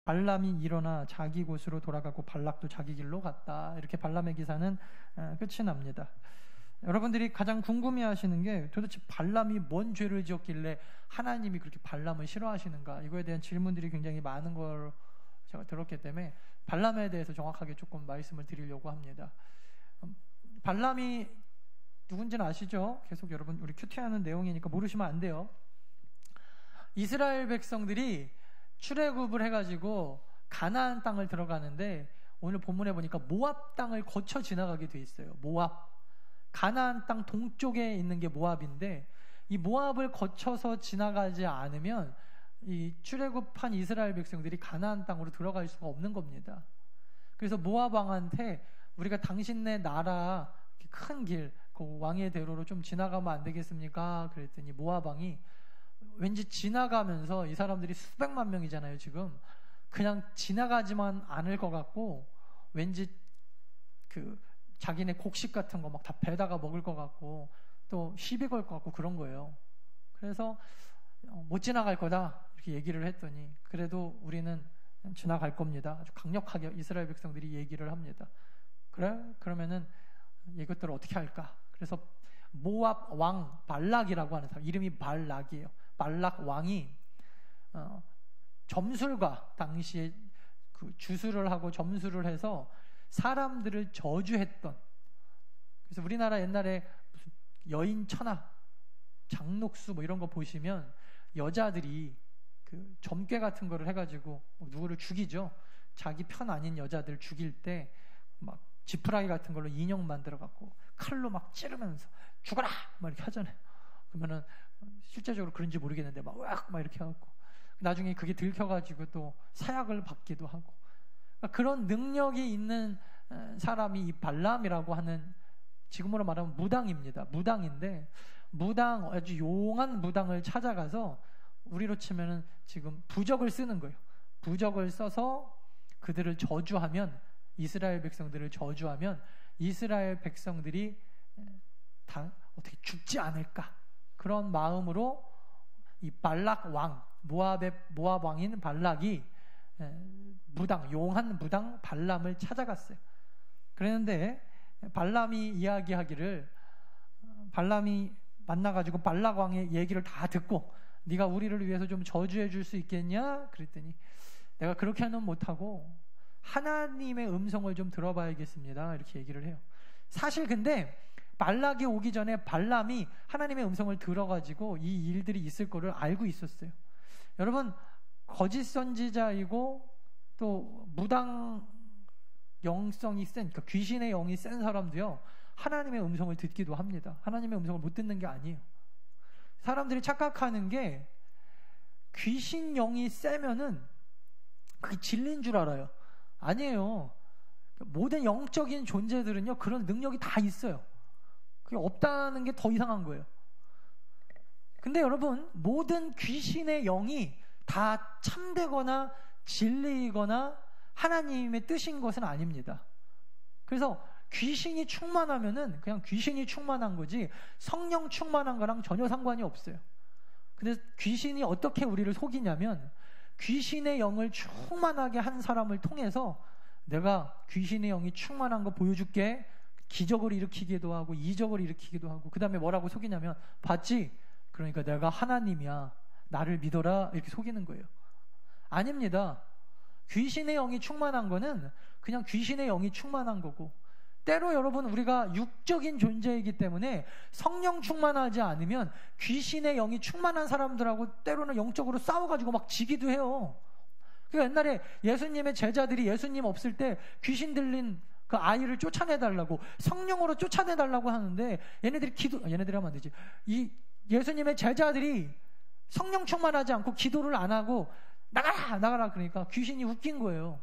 발람이 일어나 자기 곳으로 돌아가고 발락도 자기 길로 갔다. 이렇게 발람의 기사는 끝이 납니다. 여러분들이 가장 궁금해하시는 게 도대체 발람이 뭔 죄를 지었길래 하나님이 그렇게 발람을 싫어하시는가, 이거에 대한 질문들이 굉장히 많은 걸 제가 들었기 때문에 발람에 대해서 정확하게 조금 말씀을 드리려고 합니다. 발람이 누군지는 아시죠? 계속 여러분 우리 큐티하는 내용이니까 모르시면 안 돼요. 이스라엘 백성들이 출애굽을 해가지고 가나안 땅을 들어가는데 오늘 본문에 보니까 모압 땅을 거쳐 지나가게 돼 있어요. 모압, 가나안 땅 동쪽에 있는 게 모압인데 이 모압을 거쳐서 지나가지 않으면 이 출애굽한 이스라엘 백성들이 가나안 땅으로 들어갈 수가 없는 겁니다. 그래서 모압 왕한테 우리가 당신네 나라 큰 길, 그 왕의 대로로 좀 지나가면 안 되겠습니까? 그랬더니 모압 왕이 왠지 지나가면서, 이 사람들이 수백만 명이잖아요 지금, 그냥 지나가지만 않을 것 같고 왠지 그 자기네 곡식 같은 거 막 다 배다가 먹을 것 같고 또 시비 걸 것 같고 그런 거예요. 그래서 못 지나갈 거다 이렇게 얘기를 했더니 그래도 우리는 지나갈 겁니다. 아주 강력하게 이스라엘 백성들이 얘기를 합니다. 그래? 그러면은 이것들을 어떻게 할까? 그래서 모압 왕 발락이라고 하는 사람, 이름이 발락이에요. 발락 왕이 점술가, 당시에 그 주술을 하고 점술을 해서 사람들을 저주했던, 그래서 우리나라 옛날에 무슨 여인 천하, 장녹수 뭐 이런 거 보시면 여자들이 그 점괘 같은 거를 해가지고 누구를 죽이죠. 자기 편 아닌 여자들 죽일 때 막 지푸라기 같은 걸로 인형 만들어갖고 칼로 막 찌르면서 죽어라! 막 이렇게 하잖아요. 그러면은 실제적으로 그런지 모르겠는데 막 이렇게 하고 나중에 그게 들켜가지고 또 사약을 받기도 하고, 그러니까 그런 능력이 있는 사람이 이 발람이라고 하는, 지금으로 말하면 무당입니다. 무당인데 무당, 아주 용한 무당을 찾아가서 우리로 치면은 지금 부적을 쓰는 거예요. 부적을 써서 그들을 저주하면, 이스라엘 백성들을 저주하면 이스라엘 백성들이 다 어떻게 죽지 않을까, 그런 마음으로 이 발락 왕, 모압 왕인 발락이 무당, 용한 무당 발람을 찾아갔어요. 그랬는데 발람이 이야기하기를, 발람이 만나가지고 발락 왕의 얘기를 다 듣고 네가 우리를 위해서 좀 저주해 줄 수 있겠냐? 그랬더니 내가 그렇게는 못하고 하나님의 음성을 좀 들어봐야겠습니다. 이렇게 얘기를 해요. 사실 근데 발락이 오기 전에 발람이 하나님의 음성을 들어가지고 이 일들이 있을 거를 알고 있었어요. 여러분, 거짓 선지자이고 또 무당 영성이 센, 그러니까 귀신의 영이 센 사람도요, 하나님의 음성을 듣기도 합니다. 하나님의 음성을 못 듣는 게 아니에요. 사람들이 착각하는 게 귀신 영이 세면은 그게 진리인 줄 알아요. 아니에요. 모든 영적인 존재들은요, 그런 능력이 다 있어요. 그게 없다는 게 더 이상한 거예요. 근데 여러분, 모든 귀신의 영이 다 참되거나 진리이거나 하나님의 뜻인 것은 아닙니다. 그래서 귀신이 충만하면은 그냥 귀신이 충만한 거지 성령 충만한 거랑 전혀 상관이 없어요. 근데 귀신이 어떻게 우리를 속이냐면, 귀신의 영을 충만하게 한 사람을 통해서 내가 귀신의 영이 충만한 거 보여줄게, 기적을 일으키기도 하고 이적을 일으키기도 하고, 그 다음에 뭐라고 속이냐면, 봤지? 그러니까 내가 하나님이야, 나를 믿어라, 이렇게 속이는 거예요. 아닙니다. 귀신의 영이 충만한 거는 그냥 귀신의 영이 충만한 거고, 때로 여러분, 우리가 육적인 존재이기 때문에 성령 충만하지 않으면 귀신의 영이 충만한 사람들하고 때로는 영적으로 싸워가지고 막 지기도 해요. 그러니까 옛날에 예수님의 제자들이 예수님 없을 때 귀신 들린 그 아이를 쫓아내달라고, 성령으로 쫓아내달라고 하는데 얘네들이 하면 안 되지. 이 예수님의 제자들이 성령 충만하지 않고 기도를 안 하고 나가라 그러니까 귀신이 웃긴 거예요.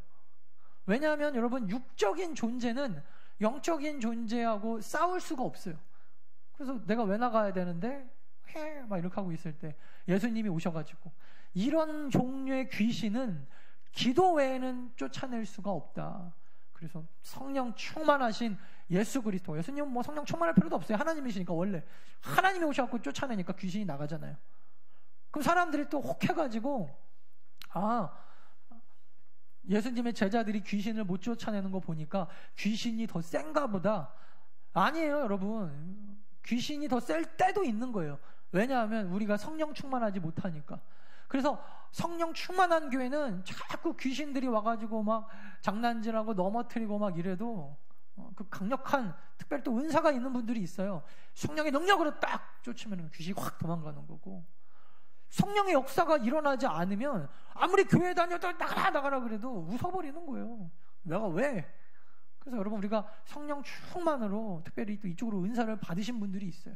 왜냐하면 여러분, 육적인 존재는 영적인 존재하고 싸울 수가 없어요. 그래서 내가 왜 나가야 되는데 막 이렇게 하고 있을 때 예수님이 오셔가지고, 이런 종류의 귀신은 기도 외에는 쫓아낼 수가 없다. 그래서 성령 충만하신 예수 그리스도, 예수님은 뭐 성령 충만할 필요도 없어요. 하나님이시니까. 원래 하나님이 오셔갖고 쫓아내니까 귀신이 나가잖아요. 그럼 사람들이 또 혹해가지고, 예수님의 제자들이 귀신을 못 쫓아내는 거 보니까 귀신이 더 센가 보다. 아니에요, 여러분. 귀신이 더 셀 때도 있는 거예요. 왜냐하면 우리가 성령 충만하지 못하니까. 그래서 성령 충만한 교회는 자꾸 귀신들이 와가지고 막 장난질하고 넘어뜨리고 막 이래도 그 강력한, 특별히 또 은사가 있는 분들이 있어요. 성령의 능력으로 딱 쫓으면 귀신이 확 도망가는 거고, 성령의 역사가 일어나지 않으면 아무리 교회 다녀도 나가라 그래도 웃어버리는 거예요. 내가 왜? 그래서 여러분, 우리가 성령 충만으로 특별히 또 이쪽으로 은사를 받으신 분들이 있어요.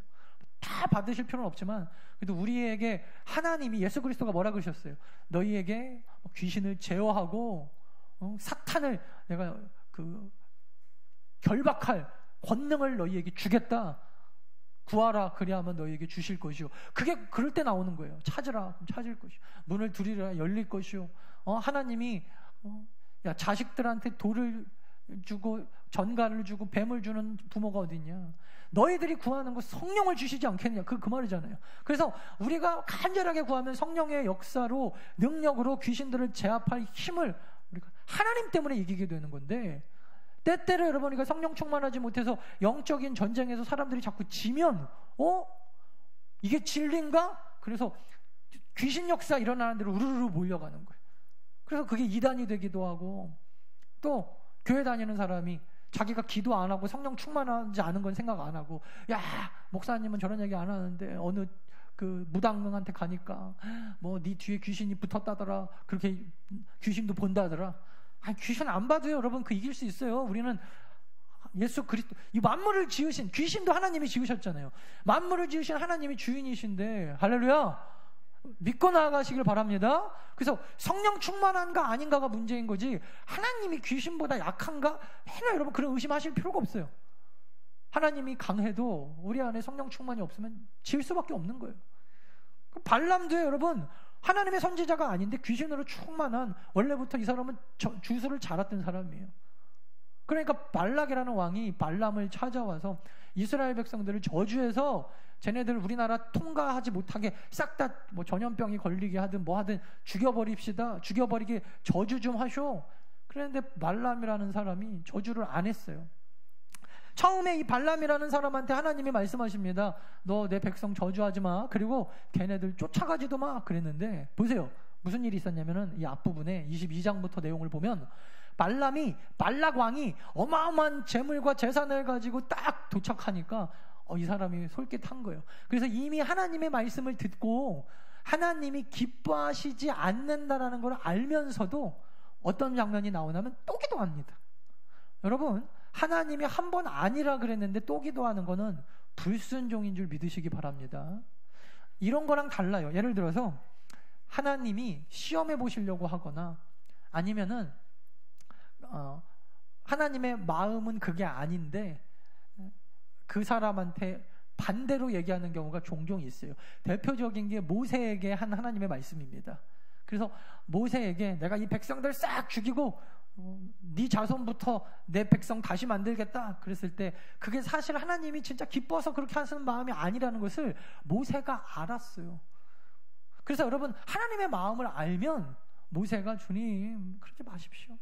다 받으실 필요는 없지만 그래도 우리에게 하나님이, 예수 그리스도가 뭐라 그러셨어요? 너희에게 귀신을 제어하고 사탄을 내가 결박할 권능을 너희에게 주겠다. 구하라, 그리하면 너희에게 주실 것이요. 그게 그럴 때 나오는 거예요. 찾으라, 그럼 찾을 것이요. 문을 두드리라, 열릴 것이요. 하나님이 야, 자식들한테 돌을 주고 전갈을 주고 뱀을 주는 부모가 어디 있냐. 너희들이 구하는 거 성령을 주시지 않겠냐. 그 말이잖아요. 그래서 우리가 간절하게 구하면 성령의 역사로, 능력으로 귀신들을 제압할 힘을 우리가 하나님 때문에 이기게 되는 건데, 때때로 여러분이가 성령 충만하지 못해서 영적인 전쟁에서 사람들이 자꾸 지면 이게 진리인가? 그래서 귀신 역사 일어나는 대로 우르르 몰려가는 거예요. 그래서 그게 이단이 되기도 하고, 또 교회 다니는 사람이 자기가 기도 안 하고 성령 충만하지 않은 건 생각 안 하고, 야, 목사님은 저런 얘기 안 하는데 어느 그 무당한테 가니까 뭐 네 뒤에 귀신이 붙었다더라, 그렇게 귀신도 본다더라. 아니, 귀신 안 봐도요, 여러분, 그 이길 수 있어요. 우리는 예수 그리스도, 이 만물을 지으신, 귀신도 하나님이 지으셨잖아요. 만물을 지으신 하나님이 주인이신데, 할렐루야, 믿고 나아가시길 바랍니다. 그래서 성령 충만한가 아닌가가 문제인 거지, 하나님이 귀신보다 약한가? 해나 여러분, 그런 의심하실 필요가 없어요. 하나님이 강해도 우리 안에 성령 충만이 없으면 지을 수밖에 없는 거예요. 발람도요, 여러분, 하나님의 선지자가 아닌데 귀신으로 충만한, 원래부터 이 사람은 주술을 잘했던 사람이에요. 그러니까 발락이라는 왕이 발람을 찾아와서 이스라엘 백성들을 저주해서 쟤네들 우리나라 통과하지 못하게 싹 다 뭐 전염병이 걸리게 하든 뭐 하든 죽여버립시다, 죽여버리게 저주 좀 하쇼. 그런데 발람이라는 사람이 저주를 안 했어요. 처음에 이 발람이라는 사람한테 하나님이 말씀하십니다. 너 내 백성 저주하지 마. 그리고 걔네들 쫓아가지도 마. 그랬는데 보세요. 무슨 일이 있었냐면은 이 앞부분에 22장부터 내용을 보면 발락 왕이 어마어마한 재물과 재산을 가지고 딱 도착하니까 이 사람이 솔깃한 거예요. 그래서 이미 하나님의 말씀을 듣고 하나님이 기뻐하시지 않는다라는 걸 알면서도 어떤 장면이 나오냐면 또 기도합니다. 여러분, 하나님이 한 번 아니라 그랬는데 또 기도하는 거는 불순종인 줄 믿으시기 바랍니다. 이런 거랑 달라요. 예를 들어서 하나님이 시험해 보시려고 하거나 아니면은 하나님의 마음은 그게 아닌데 그 사람한테 반대로 얘기하는 경우가 종종 있어요. 대표적인 게 모세에게 한 하나님의 말씀입니다. 그래서 모세에게 내가 이 백성들 싹 죽이고 네 자손부터 내 백성 다시 만들겠다 그랬을 때 그게 사실 하나님이 진짜 기뻐서 그렇게 하시는 마음이 아니라는 것을 모세가 알았어요. 그래서 여러분, 하나님의 마음을 알면 모세가 주님 그러지 마십시오.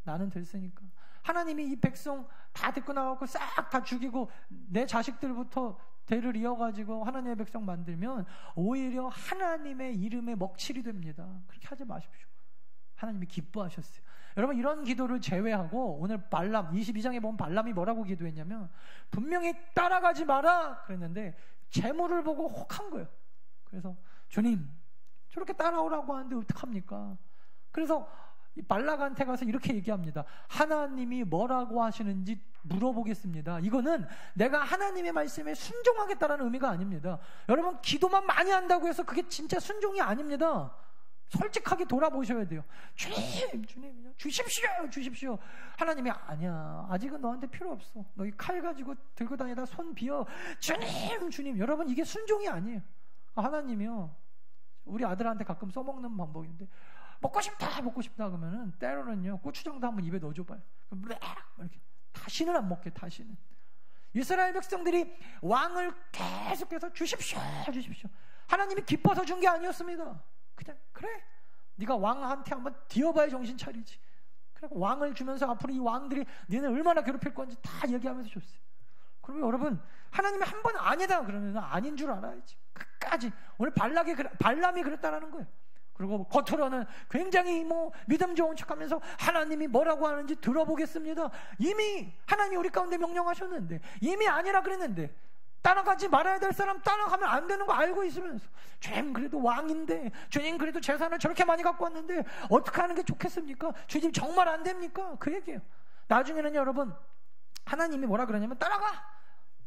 나는 됐으니까. 하나님이 이 백성 다 데리고 나가고 싹 다 죽이고 내 자식들부터 대를 이어가지고 하나님의 백성 만들면 오히려 하나님의 이름에 먹칠이 됩니다. 그렇게 하지 마십시오. 하나님이 기뻐하셨어요. 여러분, 이런 기도를 제외하고 오늘 발람 22장에 보면 발람이 뭐라고 기도했냐면 분명히 따라가지 마라 그랬는데 재물을 보고 혹한 거예요. 그래서 주님 저렇게 따라오라고 하는데 어떡합니까? 그래서 발락한테 가서 이렇게 얘기합니다. 하나님이 뭐라고 하시는지 물어보겠습니다. 이거는 내가 하나님의 말씀에 순종하겠다라는 의미가 아닙니다. 여러분, 기도만 많이 한다고 해서 그게 진짜 순종이 아닙니다. 솔직하게 돌아보셔야 돼요. 주님, 주십시오. 하나님이 아니야. 아직은 너한테 필요 없어. 너 이 칼 가지고 들고 다니다 손 비어. 주님. 여러분, 이게 순종이 아니에요. 하나님이요. 우리 아들한테 가끔 써먹는 방법인데 먹고 싶다 그러면은 때로는요 고추장도 한번 입에 넣어줘봐요. 이렇게 다시는 안 먹게. 다시는. 이스라엘 백성들이 왕을 계속해서 주십시오. 하나님이 기뻐서 준 게 아니었습니다. 그냥 그래 네가 왕한테 한번 뒤어봐야 정신 차리지. 그리고 왕을 주면서 앞으로 이 왕들이 너네 얼마나 괴롭힐 건지 다 얘기하면서 줬어요. 그러면 여러분, 하나님이 한 번 아니다 그러면 아닌 줄 알아야지. 끝까지. 오늘 발람이 그랬다라는 거예요. 그리고 겉으로는 굉장히 믿음 좋은 척하면서 하나님이 뭐라고 하는지 들어보겠습니다. 이미 하나님이 우리 가운데 명령하셨는데, 이미 아니라 그랬는데, 따라가지 말아야 될 사람 따라가면 안 되는 거 알고 있으면서, 주님 그래도 왕인데, 주님 그래도 재산을 저렇게 많이 갖고 왔는데 어떻게 하는 게 좋겠습니까? 주님 정말 안 됩니까? 그 얘기예요. 나중에는 여러분, 하나님이 뭐라 그러냐면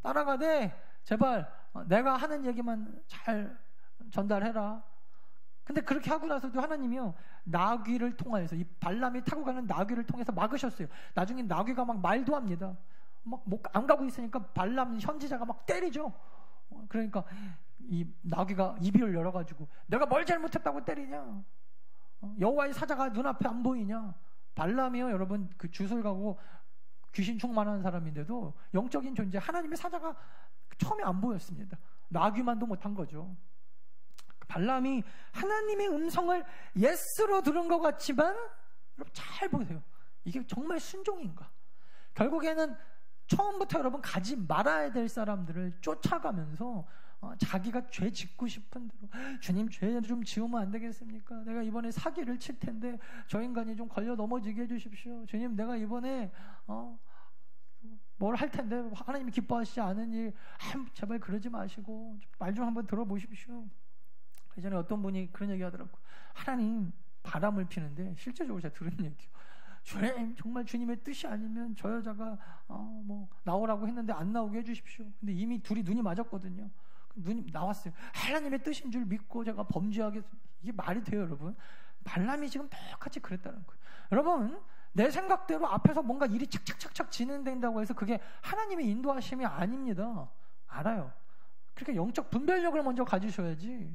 따라가되 제발 내가 하는 얘기만 잘 전달해라. 근데 그렇게 하고 나서도 하나님이요, 나귀를 통하여서, 이 발람이 타고 가는 나귀를 통해서 막으셨어요. 나중에 나귀가 막 말도 합니다. 막 안 가고 있으니까 발람 현지자가 막 때리죠. 그러니까 이 나귀가 입을 열어가지고 내가 뭘 잘못했다고 때리냐? 여호와의 사자가 눈앞에 안 보이냐? 발람이요, 여러분, 그 주술가고 귀신 충만한 사람인데도 영적인 존재, 하나님의 사자가 처음에 안 보였습니다. 나귀만도 못한 거죠. 발람이 하나님의 음성을 예스로 들은 것 같지만, 여러분 잘 보세요. 이게 정말 순종인가? 결국에는 처음부터 여러분 가지 말아야 될 사람들을 쫓아가면서 자기가 죄 짓고 싶은 대로, 주님 죄 좀 지으면 안 되겠습니까? 내가 이번에 사기를 칠 텐데 저 인간이 좀 걸려 넘어지게 해주십시오. 주님 내가 이번에 뭘 할 텐데 하나님이 기뻐하시지 않은 일, 제발 그러지 마시고 말 좀 한번 들어보십시오. 예전에 어떤 분이 그런 얘기 하더라고요. 하나님 바람을 피는데, 실제적으로 제가 들은 얘기요, 주님 정말 주님의 뜻이 아니면 저 여자가 나오라고 했는데 안 나오게 해주십시오. 근데 이미 둘이 눈이 맞았거든요. 눈이 나왔어요. 하나님의 뜻인 줄 믿고 제가 범죄하겠습니다. 이게 말이 돼요, 여러분? 발람이 지금 똑같이 그랬다는 거예요. 여러분, 내 생각대로 앞에서 뭔가 일이 착착착착 진행된다고 해서 그게 하나님의 인도하심이 아닙니다. 알아요. 그러니까 영적 분별력을 먼저 가지셔야지.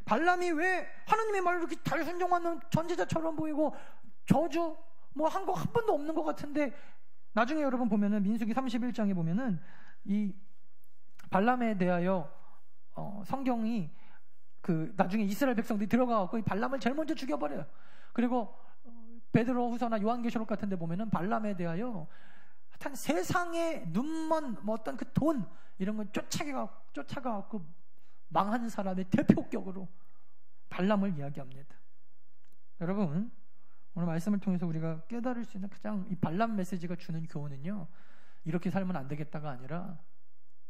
발람이 왜 하나님의 말을 이렇게 잘 순종하는 전지자처럼 보이고 저주 한 거 한 번도 없는 것 같은데, 나중에 여러분 보면은 민수기 31장에 보면은 이 발람에 대하여 성경이 나중에 이스라엘 백성들이 들어가고 이 발람을 제일 먼저 죽여버려요. 그리고 베드로후서나 요한계시록 같은 데 보면은 발람에 대하여 하여튼 세상에 눈먼 어떤 그 돈 이런 걸 쫓아가고 망한 사람의 대표격으로 발람을 이야기합니다. 여러분, 오늘 말씀을 통해서 우리가 깨달을 수 있는 가장 이 발람 메시지가 주는 교훈은요, 이렇게 살면 안 되겠다가 아니라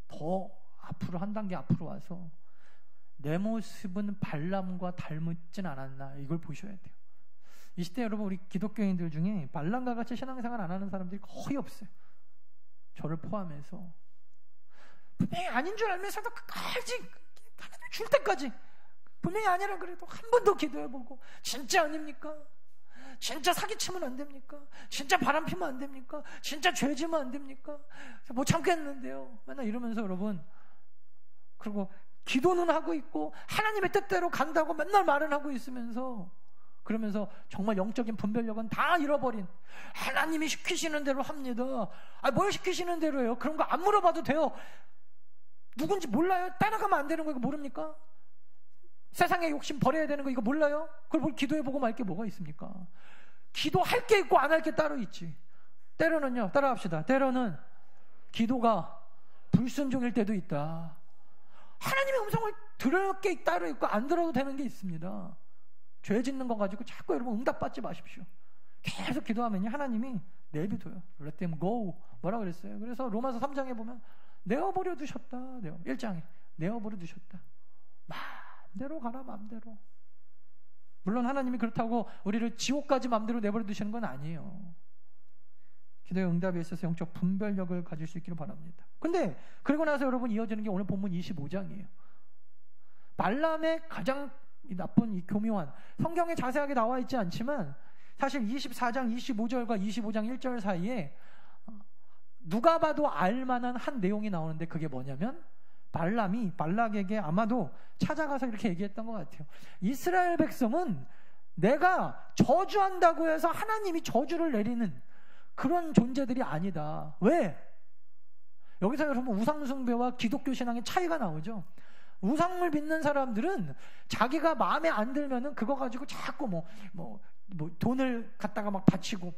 더 앞으로 한 단계 앞으로 와서 내 모습은 발람과 닮았진 않았나, 이걸 보셔야 돼요. 이 시대 여러분, 우리 기독교인들 중에 발람과 같이 신앙생활 안 하는 사람들이 거의 없어요. 저를 포함해서. 분명히 아닌 줄 알면서도 끝까지 하나님 줄 때까지 분명히 아니라 그래도 한 번 더 기도해보고, 진짜 아닙니까? 진짜 사기치면 안 됩니까? 진짜 바람 피면 안 됩니까? 진짜 죄 지면 안 됩니까? 못 참겠는데요. 맨날 이러면서 여러분, 그리고 기도는 하고 있고 하나님의 뜻대로 간다고 맨날 말은 하고 있으면서, 그러면서 정말 영적인 분별력은 다 잃어버린, 하나님이 시키시는 대로 합니다. 뭘 시키시는 대로예요? 그런 거 안 물어봐도 돼요. 누군지 몰라요? 따라가면 안 되는 거 이거 모릅니까? 세상의 욕심 버려야 되는 거 이거 몰라요? 그걸 뭘 기도해보고 말 게 뭐가 있습니까? 기도할 게 있고 안 할 게 따로 있지. 때로는요, 따라합시다. 때로는 기도가 불순종일 때도 있다. 하나님의 음성을 들을 게 따로 있고 안 들어도 되는 게 있습니다. 죄 짓는 거 가지고 자꾸 여러분 응답받지 마십시오. 계속 기도하면요, 하나님이 내비둬요. Let them go. 뭐라 그랬어요? 그래서 로마서 3장에 보면 내어버려 두셨다. 1장에 내어버려 두셨다. 마음대로 가라, 마음대로. 물론 하나님이 그렇다고 우리를 지옥까지 마음대로 내버려 두시는 건 아니에요. 기도의 응답에 있어서 영적 분별력을 가질 수 있기를 바랍니다. 근데 그러고 나서 여러분 이어지는 게 오늘 본문 25장이에요. 발람의 가장 나쁜 이 교묘한, 성경에 자세하게 나와 있지 않지만 사실 24장 25절과 25장 1절 사이에 누가 봐도 알만한 한 내용이 나오는데, 그게 뭐냐면 발람이 발락에게 아마도 찾아가서 이렇게 얘기했던 것 같아요. 이스라엘 백성은 내가 저주한다고 해서 하나님이 저주를 내리는 그런 존재들이 아니다. 왜? 여기서 여러분 우상숭배와 기독교 신앙의 차이가 나오죠. 우상을 믿는 사람들은 자기가 마음에 안 들면은 그거 가지고 자꾸 돈을 갖다가 막 바치고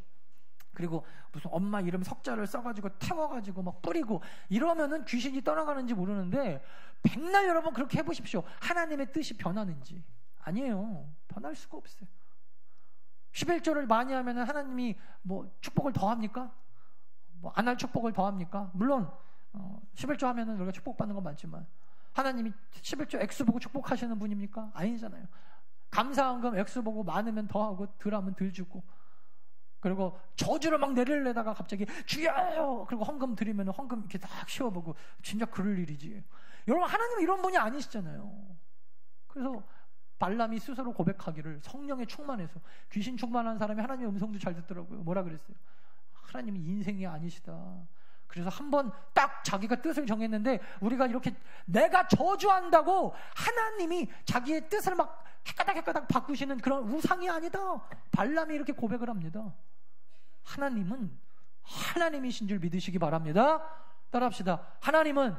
그리고 무슨 엄마 이름 석자를 써가지고 태워가지고 막 뿌리고 이러면은 귀신이 떠나가는지 모르는데 백날 여러분 그렇게 해보십시오. 하나님의 뜻이 변하는지. 아니에요. 변할 수가 없어요. 11조를 많이 하면은 하나님이 뭐 축복을 더 합니까? 뭐 안 할 축복을 더 합니까? 물론 11조 하면은 우리가 축복받는 건 맞지만 하나님이 11조 액수 보고 축복하시는 분입니까? 아니잖아요. 감사한금 액수 보고 많으면 더 하고 덜 하면 덜 주고, 그리고 저주를 막 내리려다가 갑자기 주여! 그리고 헌금 드리면 헌금 이렇게 딱 씌워보고 진짜 그럴 일이지. 여러분 하나님은 이런 분이 아니시잖아요. 그래서 발람이 스스로 고백하기를 성령에 충만해서 귀신 충만한 사람이 하나님의 음성도 잘 듣더라고요. 뭐라 그랬어요? 하나님이 인생이 아니시다. 그래서 한번 딱 자기가 뜻을 정했는데 우리가 이렇게 내가 저주한다고 하나님이 자기의 뜻을 막 헷가닥 바꾸시는 그런 우상이 아니다. 발람이 이렇게 고백을 합니다. 하나님은 하나님이신 줄 믿으시기 바랍니다. 따라합시다. 하나님은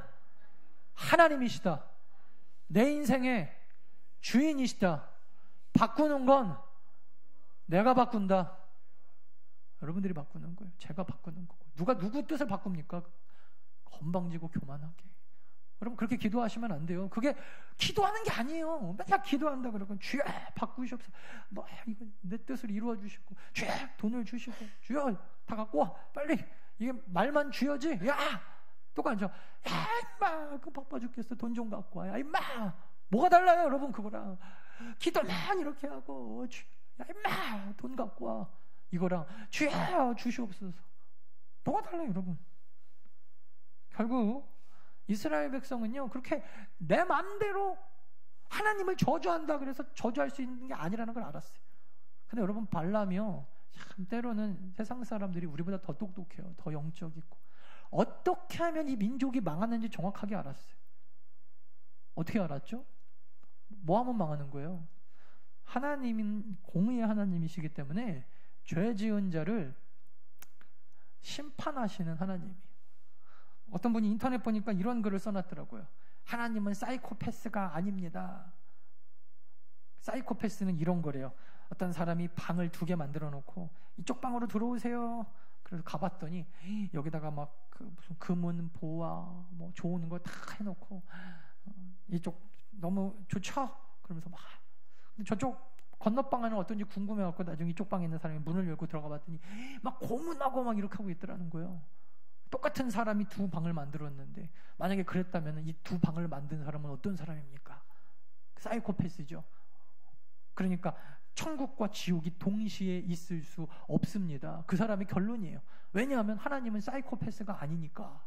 하나님이시다. 내 인생의 주인이시다. 바꾸는 건 내가 바꾼다. 여러분들이 바꾸는 거예요. 제가 바꾸는 거고. 누가 누구 뜻을 바꿉니까? 건방지고 교만하게. 여러분 그렇게 기도하시면 안 돼요. 그게 기도하는 게 아니에요. 맨날 기도한다 그러고 주여 바꾸시옵소서. 뭐 이거 내 뜻을 이루어 주시고 주여 돈을 주시고 주여 다 갖고 와 빨리. 이게 말만 주여지. 야 또 앉아. 야 임마 그 바빠 죽겠어. 돈 좀 갖고 와. 야 임마 뭐가 달라요 여러분 그거랑. 기도만 이렇게 하고 야 임마 돈 갖고 와. 이거랑 주여 주시옵소서. 뭐가 달라요 여러분. 결국 이스라엘 백성은요 그렇게 내 마음대로 하나님을 저주한다 그래서 저주할 수 있는 게 아니라는 걸 알았어요. 근데 여러분 발람이요 참 때로는 세상 사람들이 우리보다 더 똑똑해요. 더 영적이고 어떻게 하면 이 민족이 망하는지 정확하게 알았어요. 어떻게 알았죠? 뭐 하면 망하는 거예요? 하나님은 공의의 하나님이시기 때문에 죄 지은 자를 심판하시는 하나님이에요. 어떤 분이 인터넷 보니까 이런 글을 써놨더라고요. 하나님은 사이코패스가 아닙니다. 사이코패스는 이런 거래요. 어떤 사람이 방을 2개 만들어 놓고 이쪽 방으로 들어오세요. 그래서 가봤더니 여기다가 막 그 무슨 금은 보화 뭐 좋은 거 다 해놓고 이쪽 너무 좋죠? 그러면서 막 근데 저쪽 건너방에는 어떤지 궁금해갖고 나중에 이쪽 방에 있는 사람이 문을 열고 들어가 봤더니 막 고문하고 막 이렇게 하고 있더라는 거예요. 똑같은 사람이 2방을 만들었는데 만약에 그랬다면 이 2방을 만든 사람은 어떤 사람입니까? 사이코패스죠. 그러니까 천국과 지옥이 동시에 있을 수 없습니다. 그 사람의 결론이에요. 왜냐하면 하나님은 사이코패스가 아니니까.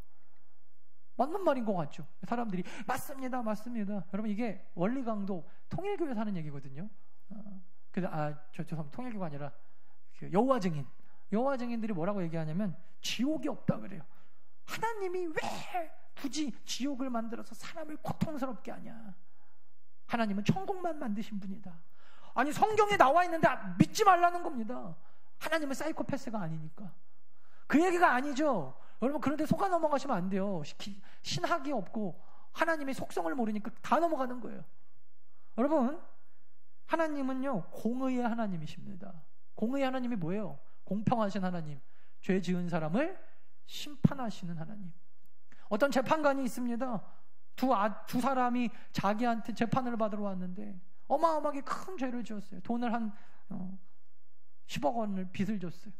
맞는 말인 것 같죠? 사람들이 맞습니다. 여러분 이게 원리강도 통일교에서 하는 얘기거든요. 그래서 죄송합니다. 통일교가 아니라 여호와 증인. 여호와 증인들이 뭐라고 얘기하냐면 지옥이 없다 그래요. 하나님이 왜 굳이 지옥을 만들어서 사람을 고통스럽게 하냐? 하나님은 천국만 만드신 분이다. 아니 성경에 나와 있는데 믿지 말라는 겁니다. 하나님은 사이코패스가 아니니까. 그 얘기가 아니죠. 여러분 그런데 속아 넘어가시면 안 돼요. 신학이 없고 하나님의 속성을 모르니까 다 넘어가는 거예요. 여러분 하나님은요 공의의 하나님이십니다. 공의의 하나님이 뭐예요? 공평하신 하나님, 죄 지은 사람을 심판하시는 하나님. 어떤 재판관이 있습니다. 두 사람이 자기한테 재판을 받으러 왔는데 어마어마하게 큰 죄를 지었어요. 돈을 한 10억 원을 빚을 줬어요.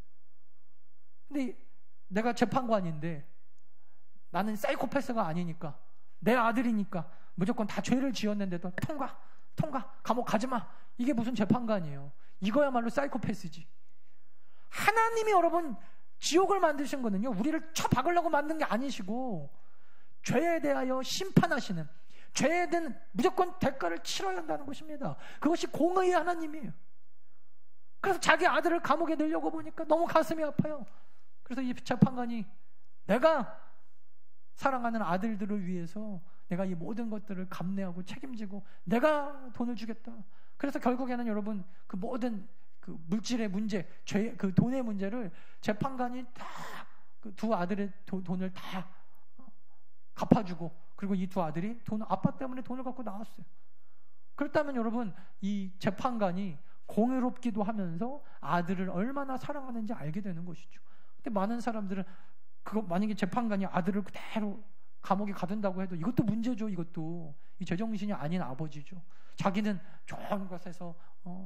근데 내가 재판관인데 나는 사이코패스가 아니니까 내 아들이니까 무조건 다 죄를 지었는데도 통과 감옥 가지마. 이게 무슨 재판관이에요. 이거야말로 사이코패스지. 하나님이 여러분 지옥을 만드신 거는요 우리를 쳐박으려고 만든 게 아니시고 죄에 대하여 심판하시는, 죄에 대한 무조건 대가를 치러야 한다는 것입니다. 그것이 공의의 하나님이에요. 그래서 자기 아들을 감옥에 넣으려고 보니까 너무 가슴이 아파요. 그래서 이 재판관이 내가 사랑하는 아들들을 위해서 내가 이 모든 것들을 감내하고 책임지고 내가 돈을 주겠다. 그래서 결국에는 여러분 그 모든 그 물질의 문제, 그 돈의 문제를 재판관이 다 그 2 아들의 돈을 다 갚아주고, 그리고 이 2 아들이 아빠 때문에 돈을 갖고 나왔어요. 그렇다면 여러분 이 재판관이 공의롭기도 하면서 아들을 얼마나 사랑하는지 알게 되는 것이죠. 근데 많은 사람들은 그거 만약에 재판관이 아들을 그대로 감옥에 가둔다고 해도 이것도 문제죠. 이것도 이 제정신이 아닌 아버지죠. 자기는 좋은 곳에서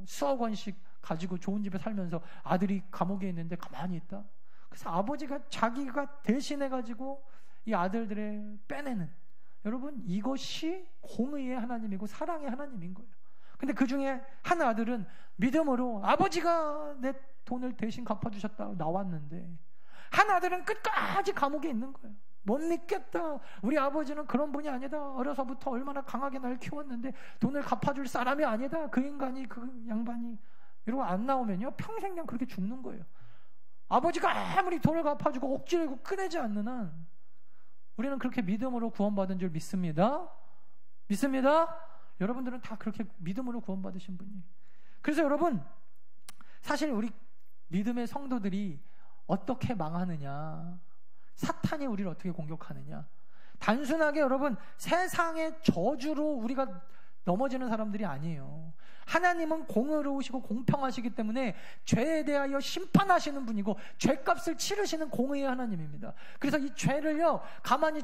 수억 원씩 가지고 좋은 집에 살면서 아들이 감옥에 있는데 가만히 있다. 그래서 아버지가 자기가 대신해가지고 이 아들들을 빼내는, 여러분 이것이 공의의 하나님이고 사랑의 하나님인 거예요. 근데 그 중에 한 아들은 믿음으로 아버지가 내 돈을 대신 갚아주셨다고 나왔는데, 한 아들은 끝까지 감옥에 있는 거예요. 못 믿겠다. 우리 아버지는 그런 분이 아니다. 어려서부터 얼마나 강하게 날 키웠는데 돈을 갚아줄 사람이 아니다. 그 인간이, 그 양반이. 이러고 안 나오면요 평생 그냥 그렇게 죽는 거예요. 아버지가 아무리 돈을 갚아주고 억지로 꺼내지 않는 한 우리는 그렇게 믿음으로 구원받은 줄 믿습니다. 믿습니다. 여러분들은 다 그렇게 믿음으로 구원받으신 분이에요. 그래서 여러분, 사실 우리 믿음의 성도들이 어떻게 망하느냐, 사탄이 우리를 어떻게 공격하느냐, 단순하게 여러분 세상의 저주로 우리가 넘어지는 사람들이 아니에요. 하나님은 공의로우시고 공평하시기 때문에 죄에 대하여 심판하시는 분이고 죄값을 치르시는 공의의 하나님입니다. 그래서 이 죄를요 가만히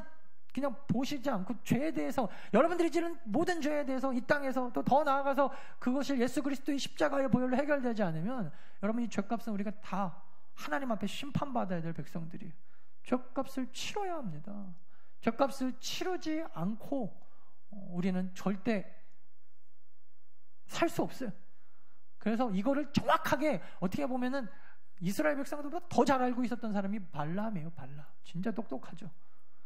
그냥 보시지 않고 죄에 대해서, 여러분들이 지는 모든 죄에 대해서 이 땅에서 또 더 나아가서 그것이 예수 그리스도의 십자가의 보혈로 해결되지 않으면 여러분 이 죄값은 우리가 다 하나님 앞에 심판받아야 될 백성들이에요. 죄값을 치러야 합니다. 죄값을 치르지 않고 우리는 절대 살 수 없어요. 그래서 이거를 정확하게 어떻게 보면은 이스라엘 백성들보다 더 잘 알고 있었던 사람이 발람이에요. 발람. 진짜 똑똑하죠.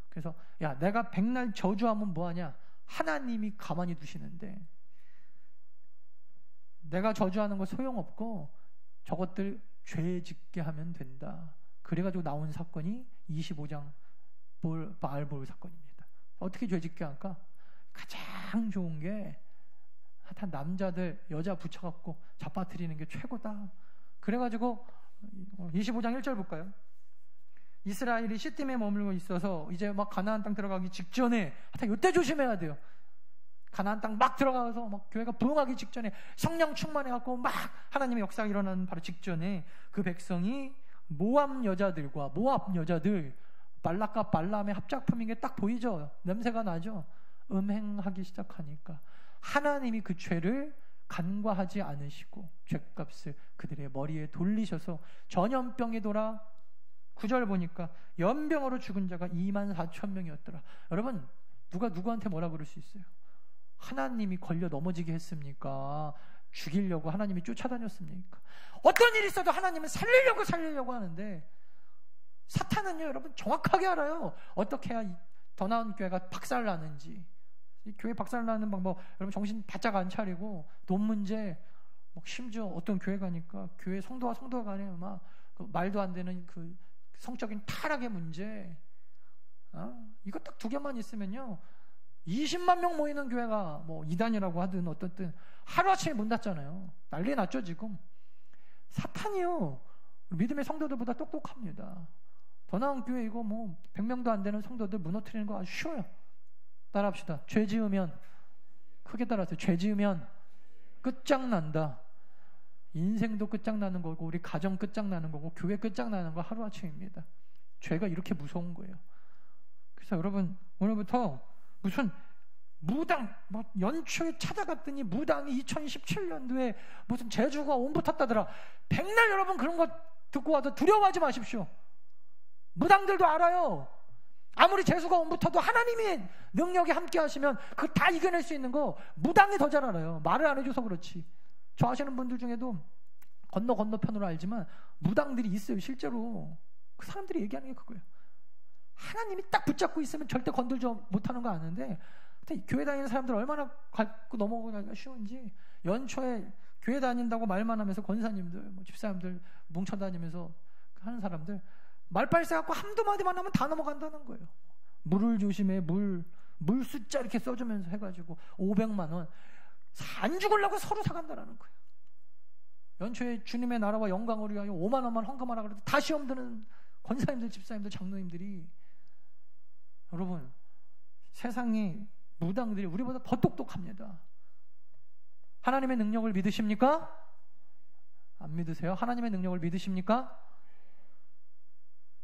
그래서 야, 내가 백날 저주하면 뭐하냐? 하나님이 가만히 두시는데 내가 저주하는 거 소용없고 저것들 죄 짓게 하면 된다. 그래가지고 나온 사건이 25장 바알볼 사건입니다. 어떻게 죄 짓게 할까? 가장 좋은 게 하여튼 남자들 여자 붙여갖고 잡아뜨리는 게 최고다. 그래가지고 25장 1절 볼까요? 이스라엘이 시딤에 머물고 있어서 이제 막 가나안 땅 들어가기 직전에, 하여튼 이때 조심해야 돼요. 가나안 땅 막 들어가서 막 교회가 부흥하기 직전에 성령 충만해갖고 막 하나님의 역사가 일어나는 바로 직전에 그 백성이 모압 여자들 발락과 발람의 합작품인 게 딱 보이죠? 냄새가 나죠? 음행하기 시작하니까 하나님이 그 죄를 간과하지 않으시고 죄값을 그들의 머리에 돌리셔서 전염병에 돌아 9절 보니까 연병으로 죽은 자가 24,000명이었더라. 여러분, 누가 누구한테 뭐라 그럴 수 있어요? 하나님이 걸려 넘어지게 했습니까? 죽이려고 하나님이 쫓아다녔습니까? 어떤 일이 있어도 하나님은 살리려고 하는데, 사탄은요 여러분 정확하게 알아요. 어떻게 해야 더 나은 교회가 박살나는지. 이 교회 박살나는 방법, 여러분 정신 바짝 안 차리고 돈 문제, 심지어 어떤 교회 가니까 교회 성도와 간에 막 그 말도 안 되는 그 성적인 타락의 문제, 이거 딱 두 개만 있으면요 20만 명 모이는 교회가 뭐 이단이라고 하든 어떻든 하루아침에 문 닫잖아요. 난리 났죠 지금. 사탄이요 믿음의 성도들보다 똑똑합니다. 더 나은 교회 이거 뭐 100명도 안 되는 성도들 무너뜨리는 거 아주 쉬워요. 따라합시다. 죄 지으면, 크게 따라하세요. 죄 지으면 끝장난다. 인생도 끝장나는 거고 우리 가정 끝장나는 거고 교회 끝장나는 거 하루아침입니다. 죄가 이렇게 무서운 거예요. 그래서 여러분 오늘부터 무슨 무당 연초에 찾아갔더니 무당이 2017년도에 무슨 재주가 옴붙었다더라. 백날 여러분 그런 거 듣고 와도 두려워하지 마십시오. 무당들도 알아요. 아무리 재수가 옴붙어도 하나님의 능력이 함께 하시면 그거 다 이겨낼 수 있는 거 무당이 더 잘 알아요. 말을 안 해줘서 그렇지. 저 아시는 분들 중에도 건너편으로 알지만 무당들이 있어요. 실제로 그 사람들이 얘기하는 게 그거예요. 하나님이 딱 붙잡고 있으면 절대 건들지 못하는 거 아는데, 교회 다니는 사람들 얼마나 갖고 넘어가기가 쉬운지. 연초에 교회 다닌다고 말만 하면서 권사님들, 집사님들 뭉쳐다니면서 하는 사람들 말빨새 갖고 한두 마디만 하면 다 넘어간다는 거예요. 물을 조심해, 물 숫자 이렇게 써주면서 해가지고 500만 원 안 죽으려고 서로 사간다는 거예요. 연초에 주님의 나라와 영광을 위하여 5만 원만 헌금하라 그래도 다 시험 드는 권사님들, 집사님들, 장로님들이, 여러분 세상에 무당들이 우리보다 더 똑똑합니다. 하나님의 능력을 믿으십니까? 안 믿으세요? 하나님의 능력을 믿으십니까?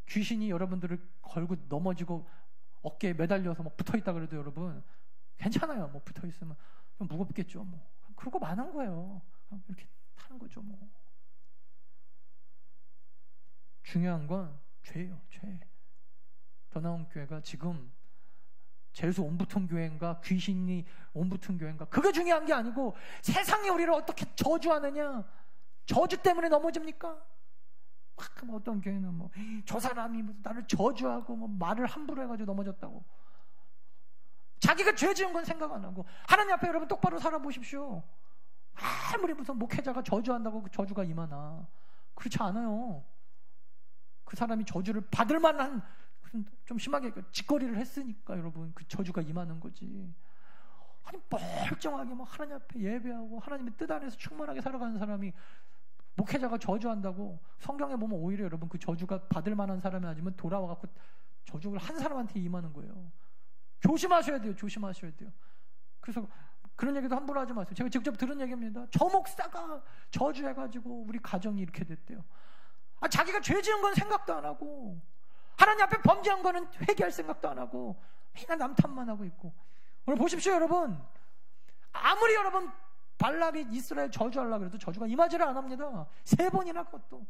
귀신이 여러분들을 걸고 넘어지고 어깨에 매달려서 막 붙어있다 그래도 여러분 괜찮아요. 뭐 붙어있으면 좀 무겁겠죠. 뭐 그러고 마는 거예요. 이렇게 타는 거죠. 뭐 중요한 건 죄예요. 죄. 더 나은 교회가 지금 재수 온붙은 교회인가 귀신이 온붙은 교회인가 그게 중요한 게 아니고 세상이 우리를 어떻게 저주하느냐. 저주 때문에 넘어집니까? 막 어떤 교회는 뭐 저 사람이 나를 저주하고 뭐 말을 함부로 해가지고 넘어졌다고. 자기가 죄 지은 건 생각 안 하고. 하나님 앞에 여러분 똑바로 살아보십시오. 아무리 무슨 목회자가 저주한다고 그 저주가 임하나. 그렇지 않아요. 그 사람이 저주를 받을 만한 좀 심하게 짓거리를 했으니까 여러분 그 저주가 임하는 거지. 아니 멀쩡하게 뭐 하나님 앞에 예배하고 하나님의 뜻 안에서 충만하게 살아가는 사람이 목회자가 저주한다고 성경에 보면 오히려 여러분 그 저주가 받을 만한 사람이 아니면 돌아와갖고 저주를 한 사람한테 임하는 거예요. 조심하셔야 돼요. 조심하셔야 돼요. 그래서 그런 얘기도 함부로 하지 마세요. 제가 직접 들은 얘기입니다. 저 목사가 저주해가지고 우리 가정이 이렇게 됐대요. 자기가 죄 지은 건 생각도 안 하고 하나님 앞에 범죄한 거는 회개할 생각도 안 하고 맨날 남 탓만 하고 있고. 오늘 보십시오 여러분. 아무리 여러분 발람이 이스라엘 저주하려고 그래도 저주가 임하지를 안 합니다. 3번이나 그것도.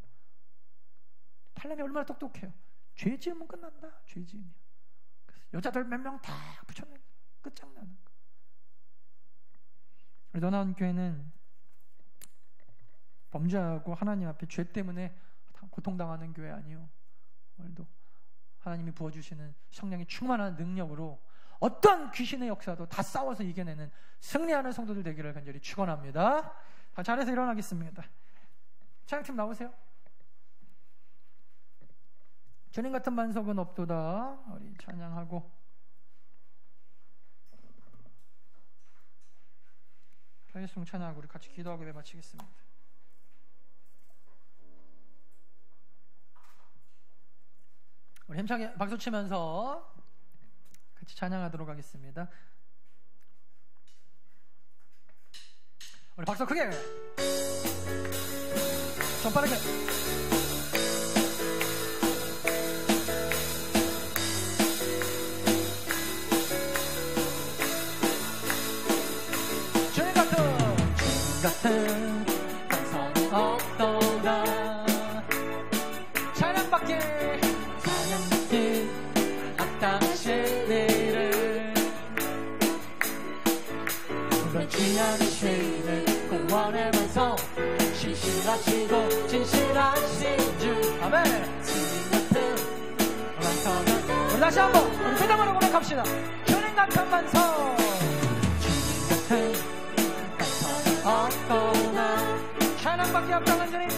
발람이 얼마나 똑똑해요. 죄 지으면 끝난다. 죄 지으면. 그래서 여자들 몇 명 다 붙여내 끝장나는 거. 우리 너나온 교회는 범죄하고 하나님 앞에 죄 때문에 고통당하는 교회 아니요. 오늘도 하나님이 부어주시는 성령의 충만한 능력으로 어떤 귀신의 역사도 다 싸워서 이겨내는 승리하는 성도들 되기를 간절히 축원합니다. 자리에서 일어나겠습니다. 찬양팀 나오세요. 주님 같은 만석은 없도다. 우리 찬양하고 예수님 찬양하고 우리 같이 기도하고 예배 마치겠습니다. 우리 힘차게 박수 치면서 같이 찬양하도록 하겠습니다. 우리 박수 크게 좀 빠르게. 주님 같은 감사는 없도다. 찬양받게 귀한 신을 공원에면서 신실하시고 진실하신 주 아멘. 주님 같은 만성 우리 다시 한번 우리 회당으로 고백합시다. 주님 같은 만성 주님 같은 만성 없거나 찬양받기 합당한 주님